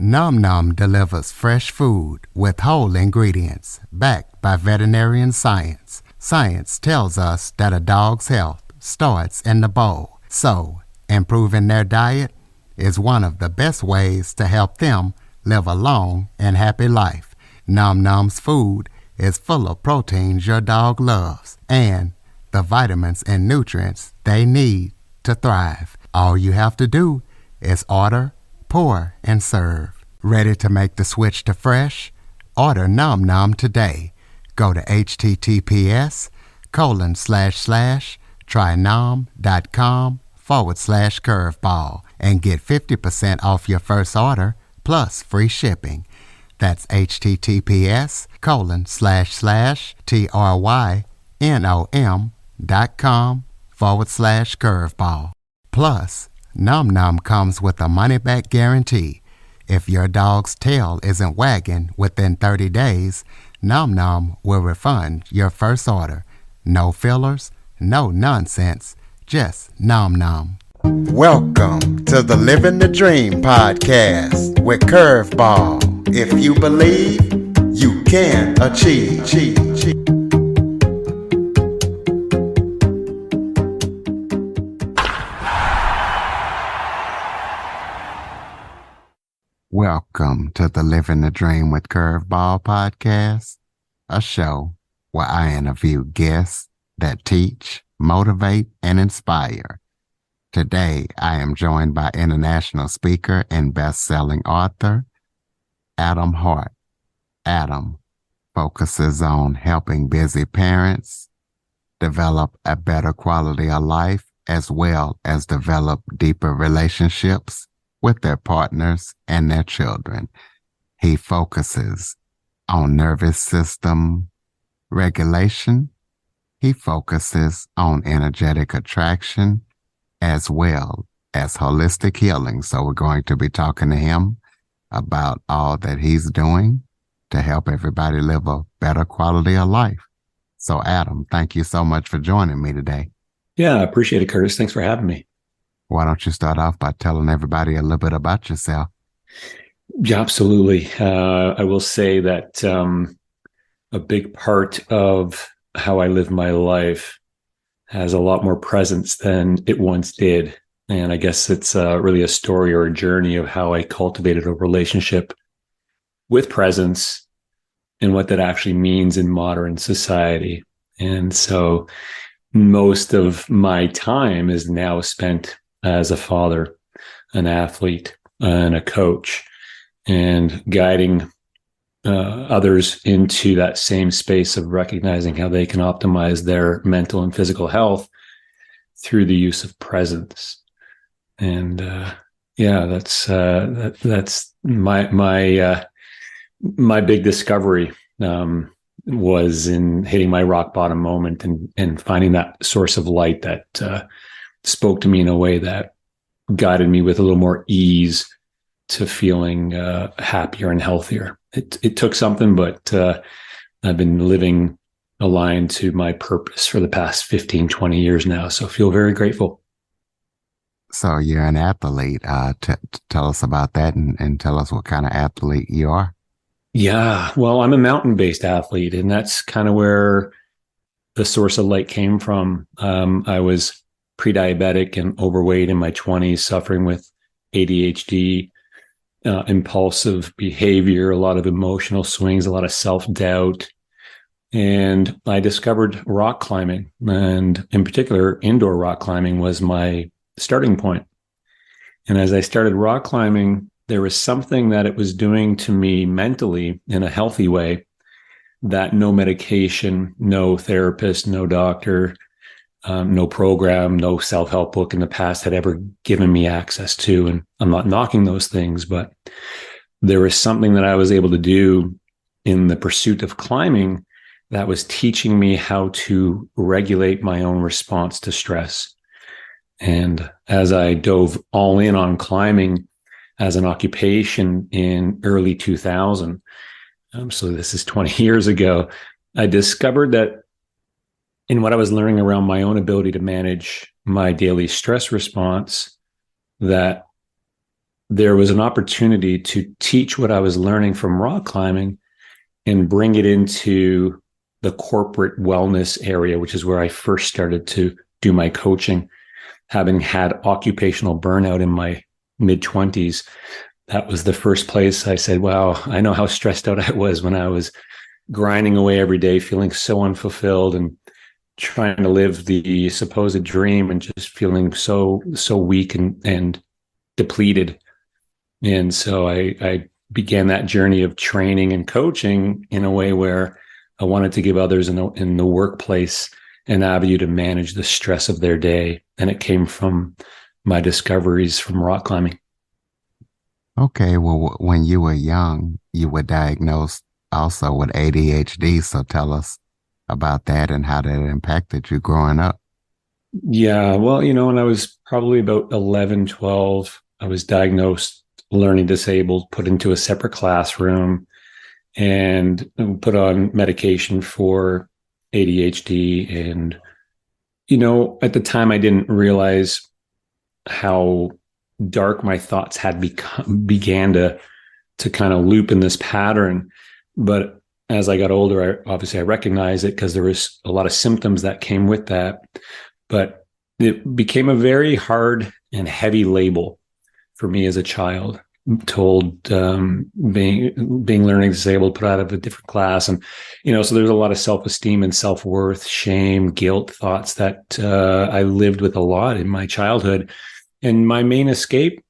Nom Nom delivers fresh food with whole ingredients backed by veterinarian science. Science tells us that a dog's health starts in the bowl, so improving their diet is one of the best ways to help them live a long and happy life. Nom Nom's food is full of proteins your dog loves and the vitamins and nutrients they need to thrive. All you have to do is order, pour, and serve. Ready to make the switch to fresh? Order Nom Nom today. Go to https://trynom.com/curveball and get 50% off your first order plus free shipping. That's https://trynom.com/curveball. Plus, Nom Nom comes with a money-back guarantee. If your dog's tail isn't wagging within 30 days, Nom Nom will refund your first order. No fillers, no nonsense, just Nom Nom. Welcome to the Living the Dream podcast with Curveball. If you believe, you can achieve. Welcome to the Living the Dream with Curveball podcast, a show where I interview guests that teach, motivate, and inspire. Today, I am joined by international speaker and best-selling author, Adam Hart. Adam focuses on helping busy parents develop a better quality of life as well as develop deeper relationships with their partners and their children. He focuses on nervous system regulation. He focuses on energetic attraction as well as holistic healing. So we're going to be talking to him about all that he's doing to help everybody live a better quality of life. So Adam, thank you so much for joining me today. Yeah, I appreciate it, Curtis. Thanks for having me. Why don't you start off by telling everybody a little bit about yourself? Yeah, absolutely. I will say that a big part of how I live my life has a lot more presence than it once did. And I guess it's really a story or a journey of how I cultivated a relationship with presence and what that actually means in modern society. And so most of my time is now spent as a father, an athlete, and a coach, and guiding others into that same space of recognizing how they can optimize their mental and physical health through the use of presence. And that's my big discovery was in hitting my rock bottom moment and finding that source of light that spoke to me in a way that guided me with a little more ease to feeling happier and healthier. It took something, but I've been living aligned to my purpose for the past 15, 20 years now. So I feel very grateful. So you're an athlete. Tell us about that and tell us what kind of athlete you are. Yeah, well, I'm a mountain-based athlete, and that's kind of where the source of light came from. I was pre-diabetic and overweight in my 20s, suffering with ADHD, impulsive behavior, a lot of emotional swings, a lot of self-doubt. And I discovered rock climbing, and in particular, indoor rock climbing was my starting point. And as I started rock climbing, there was something that it was doing to me mentally in a healthy way that no medication, no therapist, no doctor, no program, no self-help book in the past had ever given me access to. And I'm not knocking those things, but there was something that I was able to do in the pursuit of climbing that was teaching me how to regulate my own response to stress. And as I dove all in on climbing as an occupation in early 2000, so this is 20 years ago, I discovered that in what I was learning around my own ability to manage my daily stress response, that there was an opportunity to teach what I was learning from rock climbing and bring it into the corporate wellness area, which is where I first started to do my coaching. Having had occupational burnout in my mid-20s, that was the first place I said, wow, I know how stressed out I was when I was grinding away every day, feeling so unfulfilled and trying to live the supposed dream and just feeling so weak and depleted. And so I began that journey of training and coaching in a way where I wanted to give others in the workplace an avenue to manage the stress of their day. And it came from my discoveries from rock climbing. Okay, well, when you were young, you were diagnosed also with ADHD. So tell us about that and how that impacted you growing up. Yeah, well, when I was probably about 11, 12, I was diagnosed learning disabled, put into a separate classroom, and put on medication for ADHD. And, at the time, I didn't realize how dark my thoughts had began to kind of loop in this pattern. But as I got older, I recognized it because there was a lot of symptoms that came with that. But it became a very hard and heavy label for me as a child. Told being learning disabled, put out of a different class, and so there's a lot of self-esteem and self-worth, shame, guilt thoughts that I lived with a lot in my childhood. And my main escape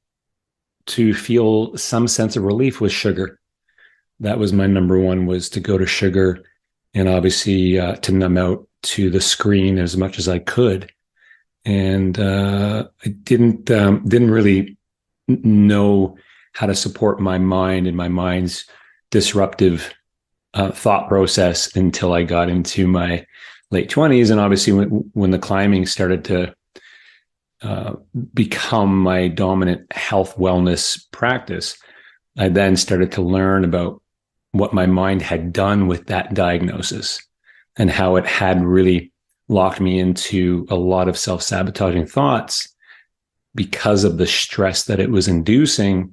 to feel some sense of relief was sugar. That was my number one, was to go to sugar, and obviously to numb out to the screen as much as I could. And I didn't really know how to support my mind and my mind's disruptive thought process until I got into my late 20s. And obviously when the climbing started to become my dominant health wellness practice, I then started to learn about what my mind had done with that diagnosis and how it had really locked me into a lot of self-sabotaging thoughts because of the stress that it was inducing,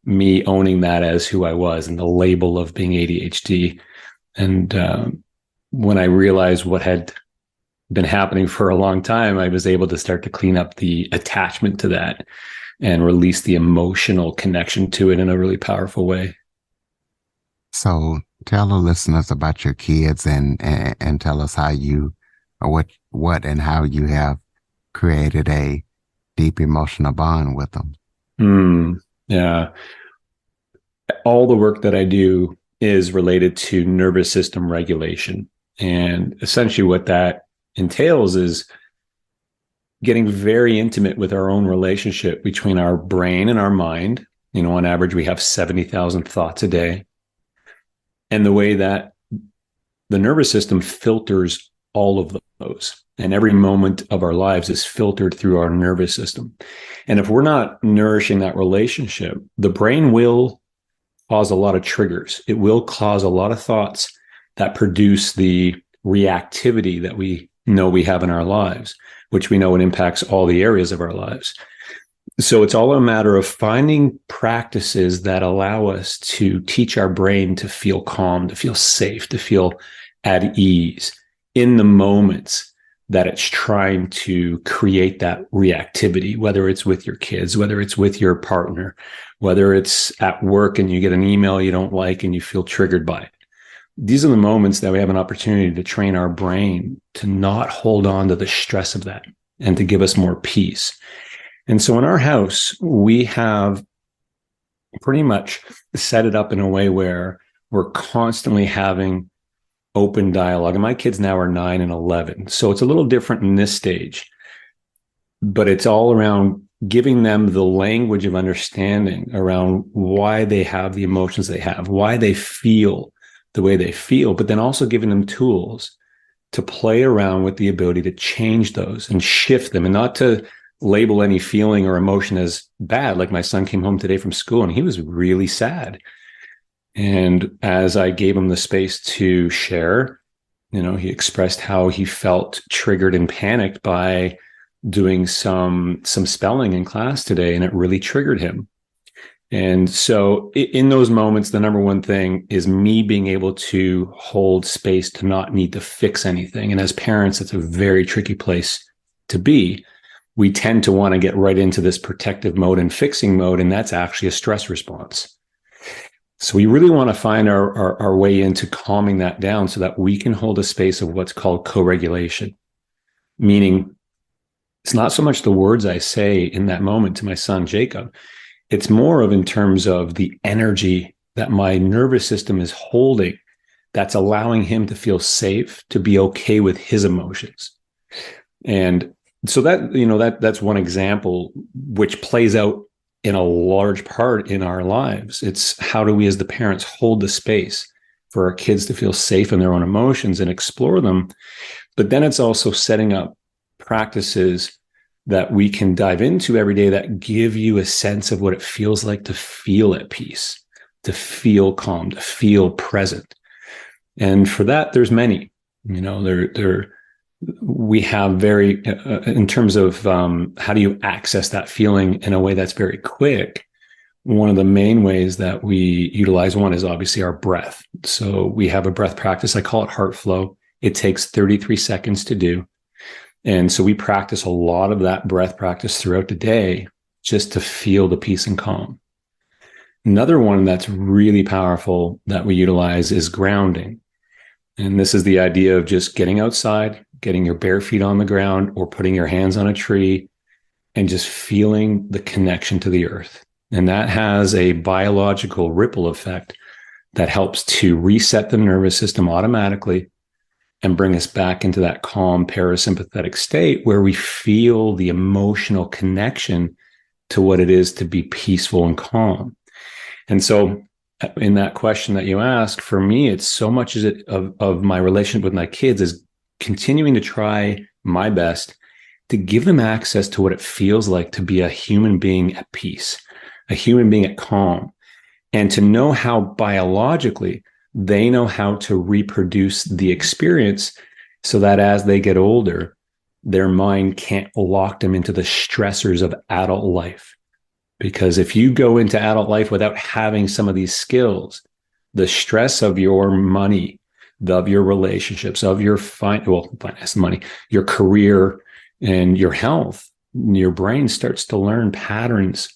me owning that as who I was and the label of being ADHD. And when I realized what had been happening for a long time, I was able to start to clean up the attachment to that and release the emotional connection to it in a really powerful way. So tell the listeners about your kids and tell us how you, or what and how you have created a deep emotional bond with them. Yeah. All the work that I do is related to nervous system regulation. And essentially what that entails is getting very intimate with our own relationship between our brain and our mind. On average, we have 70,000 thoughts a day. And the way that the nervous system filters all of those. And every moment of our lives is filtered through our nervous system. And if we're not nourishing that relationship, the brain will cause a lot of triggers. It will cause a lot of thoughts that produce the reactivity that we know we have in our lives, which we know it impacts all the areas of our lives. So it's all a matter of finding practices that allow us to teach our brain to feel calm, to feel safe, to feel at ease in the moments that it's trying to create that reactivity, whether it's with your kids, whether it's with your partner, whether it's at work and you get an email you don't like and you feel triggered by it. These are the moments that we have an opportunity to train our brain to not hold on to the stress of that and to give us more peace. And so in our house, we have pretty much set it up in a way where we're constantly having open dialogue. And my kids now are 9 and 11. So it's a little different in this stage, but it's all around giving them the language of understanding around why they have the emotions they have, why they feel the way they feel, but then also giving them tools to play around with the ability to change those and shift them, and not to label any feeling or emotion as bad. Like my son came home today from school and he was really sad. And as I gave him the space to share, he expressed how he felt triggered and panicked by doing some spelling in class today, and it really triggered him. And so in those moments, the number one thing is me being able to hold space to not need to fix anything. And as parents, it's a very tricky place to be. We tend to want to get right into this protective mode and fixing mode, and that's actually a stress response. So we really want to find our way into calming that down so that we can hold a space of what's called co-regulation, meaning it's not so much the words I say in that moment to my son, Jacob. It's more of in terms of the energy that my nervous system is holding that's allowing him to feel safe, to be okay with his emotions. And so that's one example which plays out in a large part in our lives. It's how do we as the parents hold the space for our kids to feel safe in their own emotions and explore them. But then it's also setting up practices that we can dive into every day that give you a sense of what it feels like to feel at peace, to feel calm, to feel present. And for that, there's many, we have very, in terms of how do you access that feeling in a way that's very quick. One of the main ways that we utilize one is obviously our breath. So we have a breath practice. I call it heart flow. It takes 33 seconds to do. And so we practice a lot of that breath practice throughout the day just to feel the peace and calm. Another one that's really powerful that we utilize is grounding. And this is the idea of just getting outside, getting your bare feet on the ground or putting your hands on a tree and just feeling the connection to the earth. And that has a biological ripple effect that helps to reset the nervous system automatically and bring us back into that calm parasympathetic state where we feel the emotional connection to what it is to be peaceful and calm. And so in that question that you ask, for me, it's so much as it of my relationship with my kids is continuing to try my best to give them access to what it feels like to be a human being at peace, a human being at calm, and to know how biologically they know how to reproduce the experience so that as they get older, their mind can't lock them into the stressors of adult life. Because if you go into adult life without having some of these skills, the stress of your money, of your relationships, of your finance, money, your career, and your health, your brain starts to learn patterns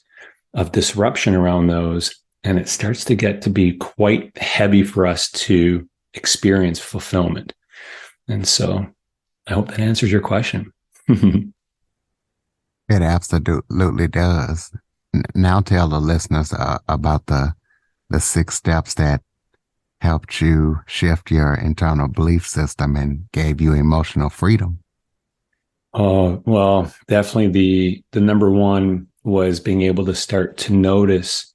of disruption around those. And it starts to get to be quite heavy for us to experience fulfillment. And so I hope that answers your question. It absolutely does. Now tell the listeners about the 6 steps that helped you shift your internal belief system and gave you emotional freedom. Oh, well, definitely the number one was being able to start to notice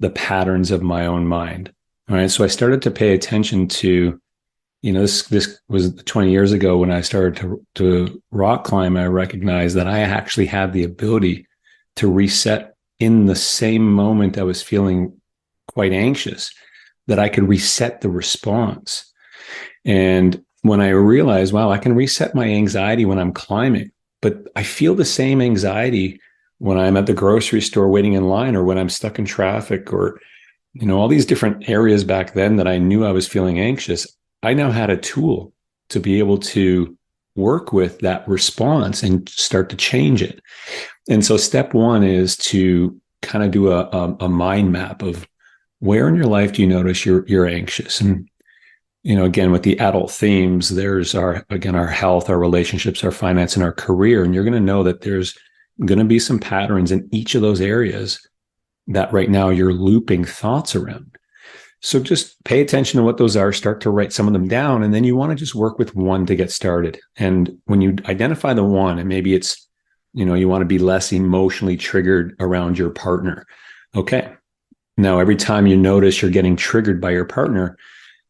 the patterns of my own mind. All right. So I started to pay attention to, this was 20 years ago when I started to rock climb. I recognized that I actually had the ability to reset in the same moment I was feeling quite anxious, that I could reset the response. And when I realized, wow, I can reset my anxiety when I'm climbing, but I feel the same anxiety when I'm at the grocery store waiting in line or when I'm stuck in traffic or, all these different areas back then that I knew I was feeling anxious. I now had a tool to be able to work with that response and start to change it. And so step one is to kind of do a mind map of where in your life do you notice you're anxious? And, again, with the adult themes, there's our health, our relationships, our finance, and our career. And you're going to know that there's going to be some patterns in each of those areas that right now you're looping thoughts around. So just pay attention to what those are, start to write some of them down, and then you want to just work with one to get started. And when you identify the one, and maybe it's, you want to be less emotionally triggered around your partner. Okay. Now, every time you notice you're getting triggered by your partner,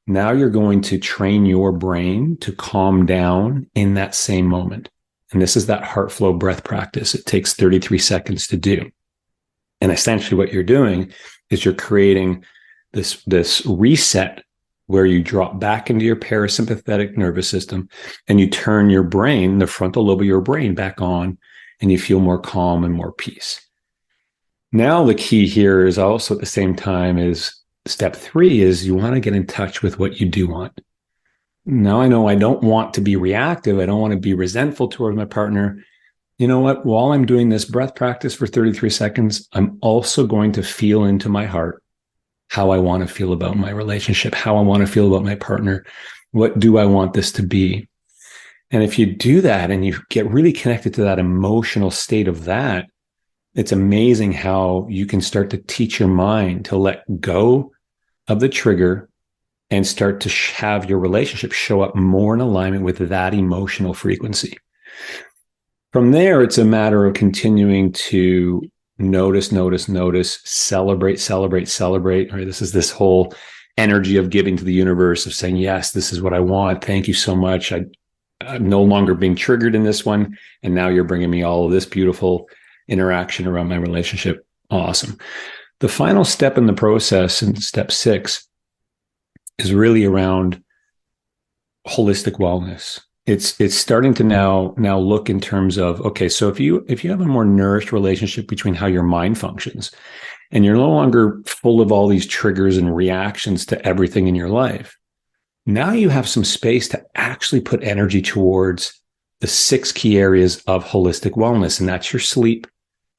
now you're going to train your brain to calm down in that same moment. And this is that heart flow breath practice. It takes 33 seconds to do. And essentially what you're doing is you're creating this reset where you drop back into your parasympathetic nervous system and you turn your brain, the frontal lobe of your brain, back on, and you feel more calm and more peace. Now, the key here is also at the same time is step 3 is you want to get in touch with what you do want. Now I know I don't want to be reactive. I don't want to be resentful towards my partner. You know what? While I'm doing this breath practice for 33 seconds, I'm also going to feel into my heart how I want to feel about my relationship, how I want to feel about my partner. What do I want this to be? And if you do that and you get really connected to that emotional state of that, it's amazing how you can start to teach your mind to let go of the trigger and start to have your relationship show up more in alignment with that emotional frequency. From there, it's a matter of continuing to notice, celebrate. Right? This is this whole energy of giving to the universe, of saying, yes, this is what I want. Thank you so much. I'm no longer being triggered in this one. And now you're bringing me all of this beautiful interaction around my relationship. Awesome. The final step in the process, in step 6, is really around holistic wellness. It's starting to now look in terms of, okay, so if you have a more nourished relationship between how your mind functions, and you're no longer full of all these triggers and reactions to everything in your life, now you have some space to actually put energy towards the 6 key areas of holistic wellness. And that's your sleep,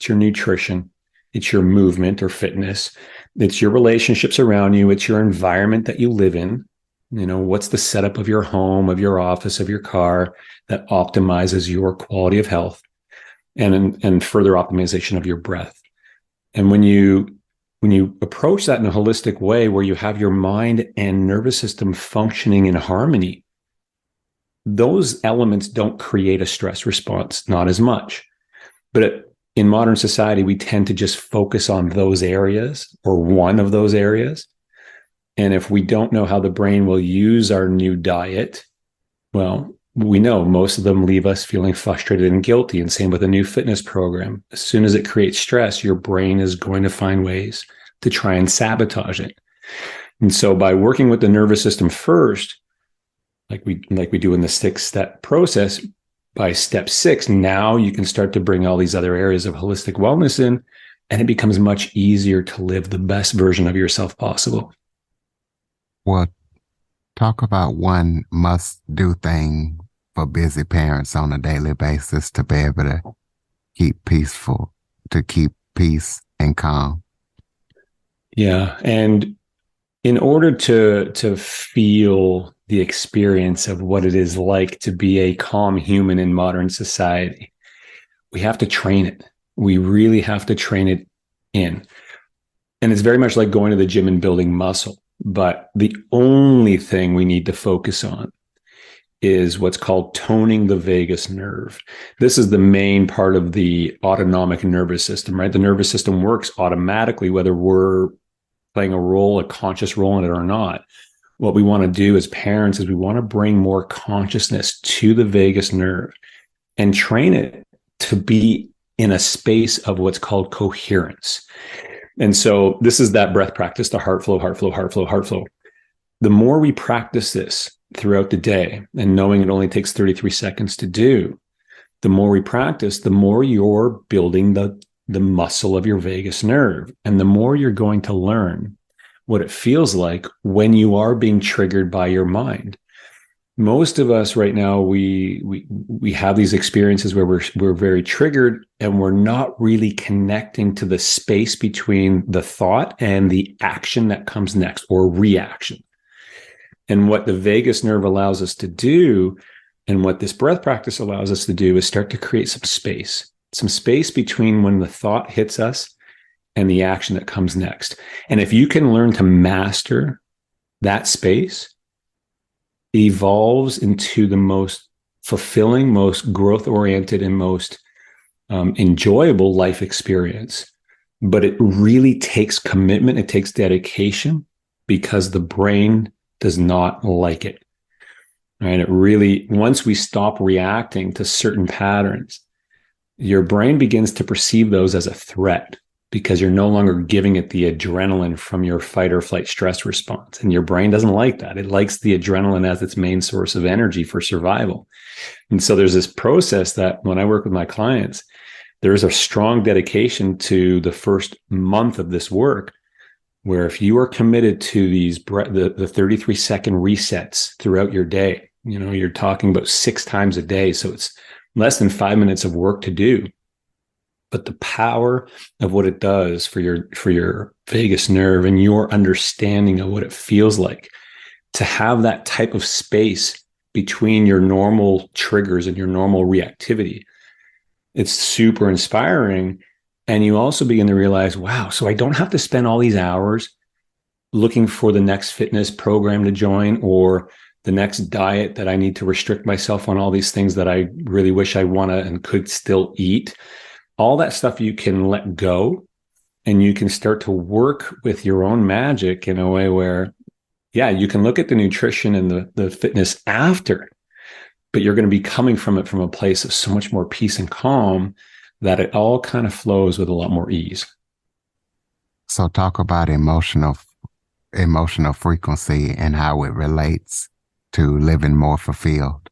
it's your nutrition, it's your movement or fitness, it's your relationships around you, it's your environment that you live in. You know, what's the setup of your home, of your office, of your car that optimizes your quality of health, and further optimization of your breath. And when you approach that in a holistic way where you have your mind and nervous system functioning in harmony, those elements don't create a stress response, not as much. But in modern society, we tend to just focus on those areas or one of those areas. And if we don't know how the brain will use our new diet, well, we know most of them leave us feeling frustrated and guilty. And same with a new fitness program. As soon as it creates stress, your brain is going to find ways to try and sabotage it. And so by working with the nervous system first, like we do in the 6-step process, by step 6, now you can start to bring all these other areas of holistic wellness in, and it becomes much easier to live the best version of yourself possible. Well, talk about one must-do thing for busy parents on a daily basis to be able to keep peaceful, to keep peace and calm. Yeah. And in order to feel the experience of what it is like to be a calm human in modern society, we have to train it. We really have to train it in. And it's very much like going to the gym and building muscle. But the only thing we need to focus on is what's called toning the vagus nerve. This is the main part of the autonomic nervous system, right? The nervous system works automatically, whether we're playing a conscious role in it or not. What we want to do as parents is we want to bring more consciousness to the vagus nerve and train it to be in a space of what's called coherence. And so this is that breath practice, the heart flow. The more we practice this throughout the day, and knowing it only takes 33 seconds to do, the more we practice, the more you're building the muscle of your vagus nerve. And the more you're going to learn what it feels like when you are being triggered by your mind. Most of us right now, we have these experiences where we're very triggered and we're not really connecting to the space between the thought and the action that comes next, or reaction. And what the vagus nerve allows us to do, and what this breath practice allows us to do, is start to create some space between when the thought hits us and the action that comes next. And if you can learn to master that space, evolves into the most fulfilling, most growth-oriented, and most enjoyable life experience. But it really takes commitment. It takes dedication, because the brain does not like it. Right? It really, once we stop reacting to certain patterns, your brain begins to perceive those as a threat, because you're no longer giving it the adrenaline from your fight or flight stress response. And your brain doesn't like that. It likes the adrenaline as its main source of energy for survival. And so there's this process that when I work with my clients, there's a strong dedication to the first month of this work, where if you are committed to the 33-second resets throughout your day, you're talking about 6 times a day. So it's less than 5 minutes of work to do. But the power of what it does for your vagus nerve and your understanding of what it feels like to have that type of space between your normal triggers and your normal reactivity, it's super inspiring. And you also begin to realize, wow, so I don't have to spend all these hours looking for the next fitness program to join or the next diet that I need to restrict myself on all these things that I really wish I want to and could still eat. All that stuff you can let go, and you can start to work with your own magic in a way where, yeah, you can look at the nutrition and the fitness after, but you're going to be coming from it from a place of so much more peace and calm that it all kind of flows with a lot more ease. So talk about emotional frequency and how it relates to living more fulfilled.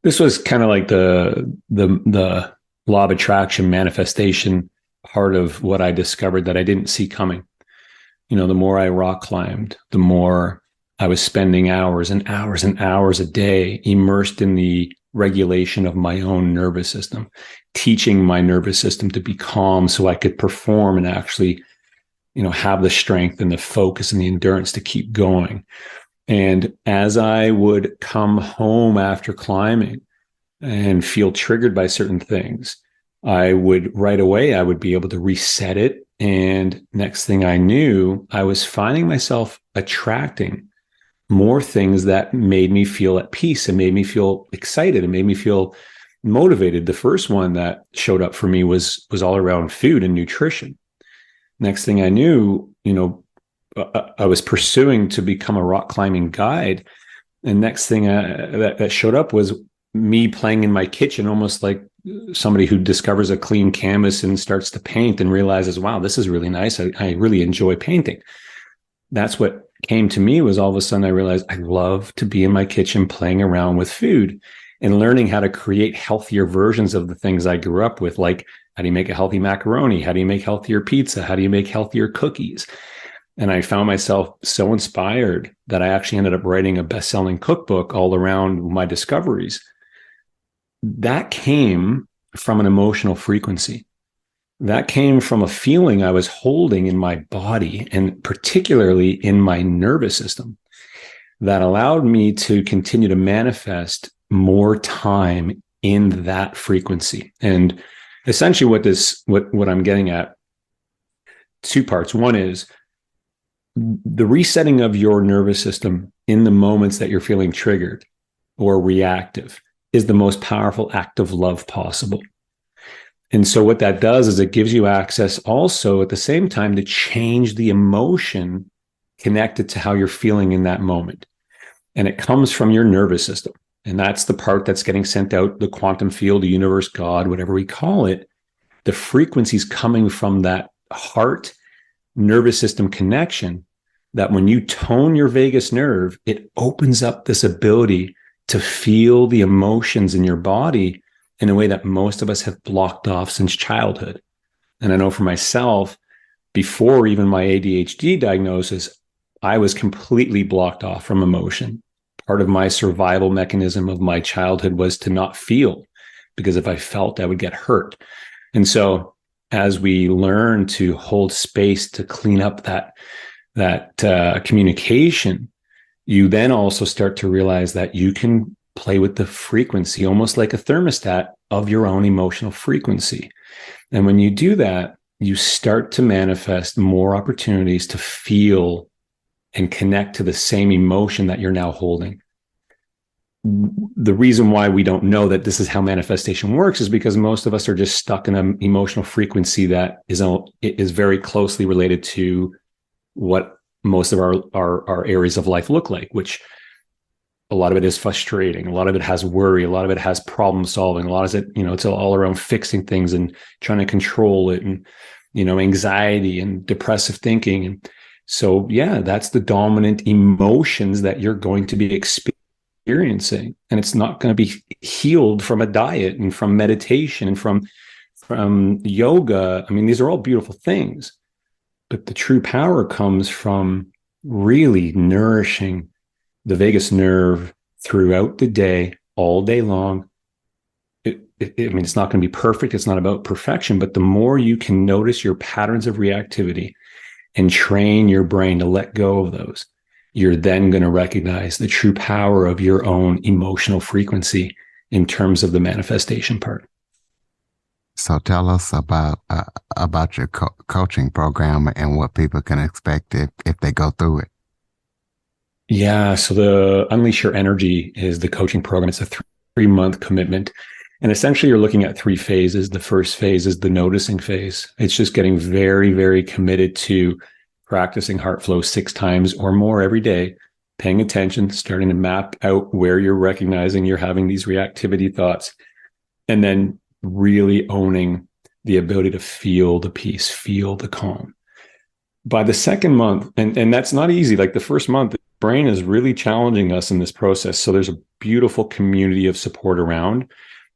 This was kind of like the law of attraction manifestation part of what I discovered that I didn't see coming. The more I rock climbed, the more I was spending hours and hours and hours a day immersed in the regulation of my own nervous system, teaching my nervous system to be calm so I could perform and actually, have the strength and the focus and the endurance to keep going. And as I would come home after climbing and feel triggered by certain things, I would be able to reset it. And next thing I knew, I was finding myself attracting more things that made me feel at peace and made me feel excited and made me feel motivated. The first one that showed up for me was all around food and nutrition. Next thing I knew, I was pursuing to become a rock climbing guide. And next thing that showed up was me playing in my kitchen, almost like somebody who discovers a clean canvas and starts to paint and realizes, wow, this is really nice. I really enjoy painting. That's what came to me. Was all of a sudden I realized I love to be in my kitchen playing around with food and learning how to create healthier versions of the things I grew up with. Like, how do you make a healthy macaroni? How do you make healthier pizza? How do you make healthier cookies? And I found myself so inspired that I actually ended up writing a best-selling cookbook all around my discoveries. That came from an emotional frequency. That came from a feeling I was holding in my body, and particularly in my nervous system, that allowed me to continue to manifest more time in that frequency. And essentially what I'm getting at, 2 parts. One is the resetting of your nervous system in the moments that you're feeling triggered or reactive is the most powerful act of love possible. And so what that does is it gives you access also at the same time to change the emotion connected to how you're feeling in that moment. And it comes from your nervous system. And that's the part that's getting sent out, the quantum field, the universe, God, whatever we call it. The frequencies coming from that heart nervous system connection, that when you tone your vagus nerve, it opens up this ability to feel the emotions in your body in a way that most of us have blocked off since childhood. And I know for myself, before even my ADHD diagnosis, I was completely blocked off from emotion. Part of my survival mechanism of my childhood was to not feel, because if I felt, I would get hurt. And so as we learn to hold space to clean up that communication, you then also start to realize that you can play with the frequency, almost like a thermostat of your own emotional frequency. And when you do that, you start to manifest more opportunities to feel and connect to the same emotion that you're now holding. The reason why we don't know that this is how manifestation works is because most of us are just stuck in an emotional frequency that is very closely related to what most of our areas of life look like, which a lot of it is frustrating. A lot of it has worry. A lot of it has problem solving. A lot of it, it's all around fixing things and trying to control it, and, anxiety and depressive thinking. And so, yeah, that's the dominant emotions that you're going to be experiencing experiencing. And it's not going to be healed from a diet and from meditation and from yoga. I mean, these are all beautiful things, but the true power comes from really nourishing the vagus nerve throughout the day, all day long. I mean, it's not going to be perfect. It's not about perfection, but the more you can notice your patterns of reactivity and train your brain to let go of those, you're then going to recognize the true power of your own emotional frequency in terms of the manifestation part. So tell us about your coaching program and what people can expect if they go through it. Yeah. So the Unleash Your Energy is the coaching program. It's a 3-month commitment. And essentially you're looking at 3 phases. The first phase is the noticing phase. It's just getting very, very committed to practicing heart flow 6 times or more every day, paying attention, starting to map out where you're recognizing you're having these reactivity thoughts, and then really owning the ability to feel the peace, feel the calm. By the second month, and that's not easy. Like the first month, the brain is really challenging us in this process. So there's a beautiful community of support around,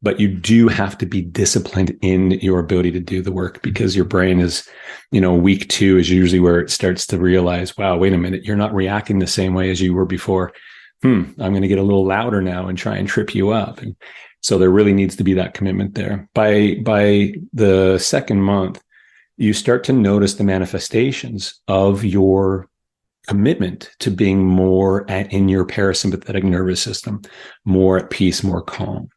but you do have to be disciplined in your ability to do the work, because your brain is, week 2 is usually where it starts to realize, wow, wait a minute, you're not reacting the same way as you were before. I'm going to get a little louder now and try and trip you up. And so there really needs to be that commitment there. By the second month, you start to notice the manifestations of your commitment to being more in your parasympathetic nervous system, more at peace, more calm.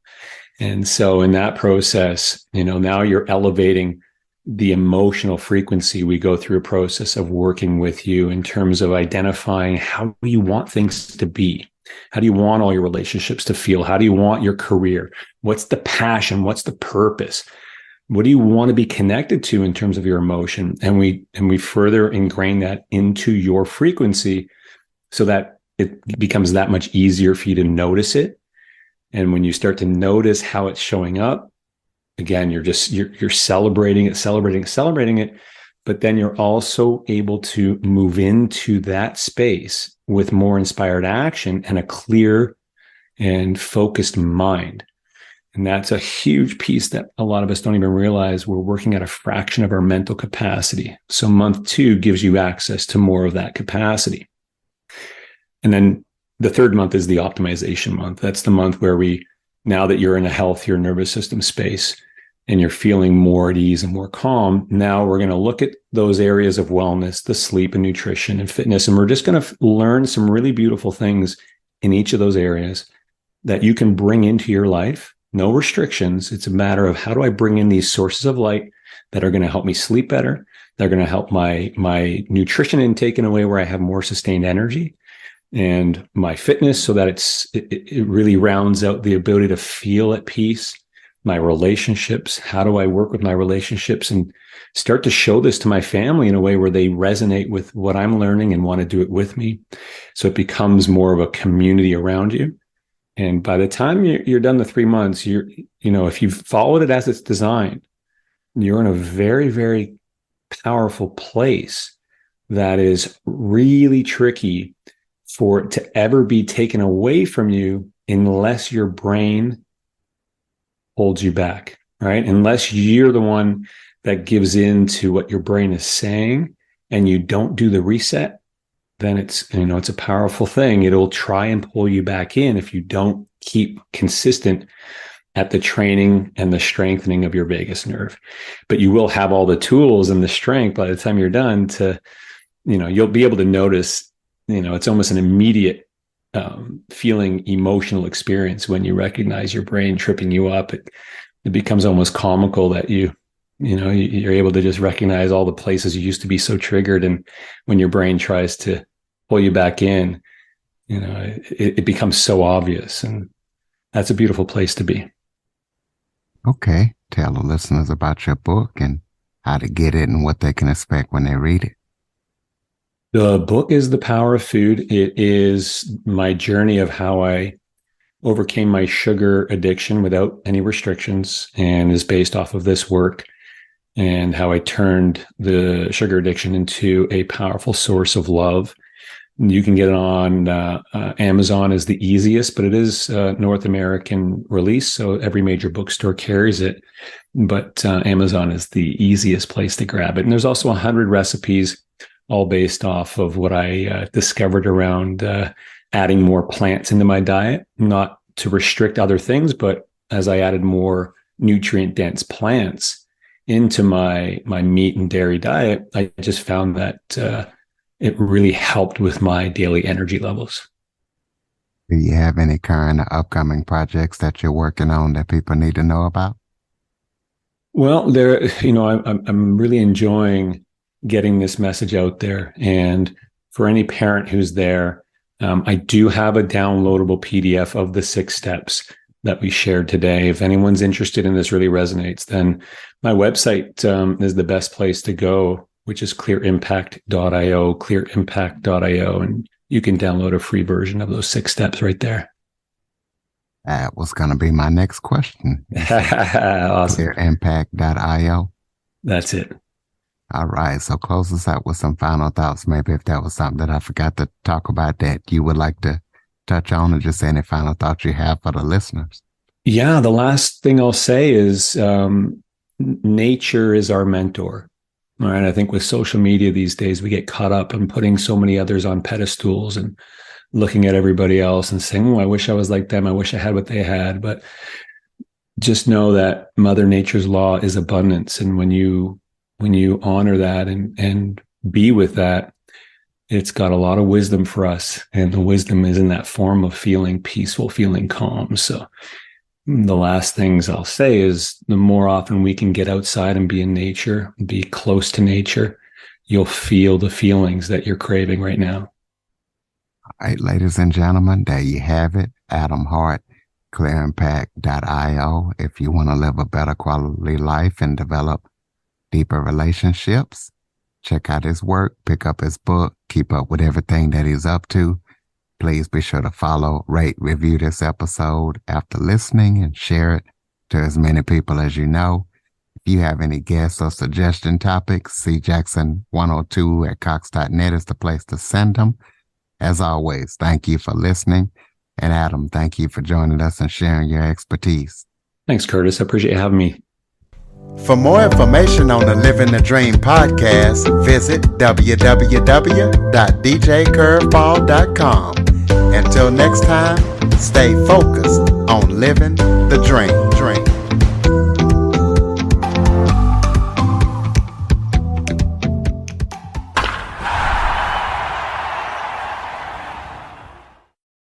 And so in that process, now you're elevating the emotional frequency. We go through a process of working with you in terms of identifying how you want things to be. How do you want all your relationships to feel? How do you want your career? What's the passion? What's the purpose? What do you want to be connected to in terms of your emotion? And we further ingrain that into your frequency so that it becomes that much easier for you to notice it. And when you start to notice how it's showing up, again, you're celebrating it, but then you're also able to move into that space with more inspired action and a clear and focused mind. And that's a huge piece that a lot of us don't even realize. We're working at a fraction of our mental capacity. So month 2 gives you access to more of that capacity. And then the third month is the optimization month. That's the month where now that you're in a healthier nervous system space and you're feeling more at ease and more calm, now we're going to look at those areas of wellness, the sleep and nutrition and fitness. And we're just going to learn some really beautiful things in each of those areas that you can bring into your life. No restrictions. It's a matter of how do I bring in these sources of light that are going to help me sleep better. They're going to help my nutrition intake in a way where I have more sustained energy, and my fitness so that it really rounds out the ability to feel at peace. My relationships, how do I work with my relationships and start to show this to my family in a way where they resonate with what I'm learning and want to do it with me. So it becomes more of a community around you. And by the time you're done the 3 months, if you've followed it as it's designed, you're in a very, very powerful place that is really tricky for it to ever be taken away from you unless your brain holds you back, right? Unless you're the one that gives in to what your brain is saying and you don't do the reset, then it's a powerful thing. It'll try and pull you back in if you don't keep consistent at the training and the strengthening of your vagus nerve. But you will have all the tools and the strength by the time you're done to, you'll be able to notice, it's almost an immediate feeling emotional experience when you recognize your brain tripping you up. It becomes almost comical that you're able to just recognize all the places you used to be so triggered. And when your brain tries to pull you back in, it becomes so obvious. And that's a beautiful place to be. Okay. Tell the listeners about your book and how to get it and what they can expect when they read it. The book is The Power of Food. It is my journey of how I overcame my sugar addiction without any restrictions, and is based off of this work and how I turned the sugar addiction into a powerful source of love You can get it on Amazon is the easiest, but it is North American release, so every major bookstore carries it. But Amazon is the easiest place to grab it. And there's also 100 recipes, all based off of what I discovered around adding more plants into my diet, not to restrict other things, but as I added more nutrient-dense plants into my meat and dairy diet, I just found that it really helped with my daily energy levels. Do you have any current or upcoming projects that you're working on that people need to know about? Well, I'm really enjoying getting this message out there. And for any parent who's there, I do have a downloadable PDF of the 6 steps that we shared today. If anyone's interested and this really resonates, then my website is the best place to go, which is clearimpact.io, and you can download a free version of those 6 steps right there. That was going to be my next question. Awesome. Clearimpact.io. That's it. All right. So close us out with some final thoughts. Maybe if that was something that I forgot to talk about that you would like to touch on, or just any final thoughts you have for the listeners. Yeah. The last thing I'll say is nature is our mentor. All right. I think with social media these days, we get caught up in putting so many others on pedestals and looking at everybody else and saying, oh, I wish I was like them. I wish I had what they had. But just know that Mother Nature's law is abundance. And when you honor that and be with that, it's got a lot of wisdom for us. And the wisdom is in that form of feeling peaceful, feeling calm. So the last things I'll say is the more often we can get outside and be in nature, be close to nature, you'll feel the feelings that you're craving right now. All right, ladies and gentlemen, there you have it. Adam Hart, clearimpact.io. If you want to live a better quality life and develop deeper relationships, check out his work, pick up his book, keep up with everything that he's up to. Please be sure to follow, rate, review this episode after listening, and share it to as many people as you know. If you have any guests or suggestion topics, cjackson102@cox.net is the place to send them. As always, thank you for listening. And Adam, thank you for joining us and sharing your expertise. Thanks, Curtis. I appreciate you having me. For more information on the Living the Dream podcast, visit www.djcurveball.com. Until next time, stay focused on living the dream.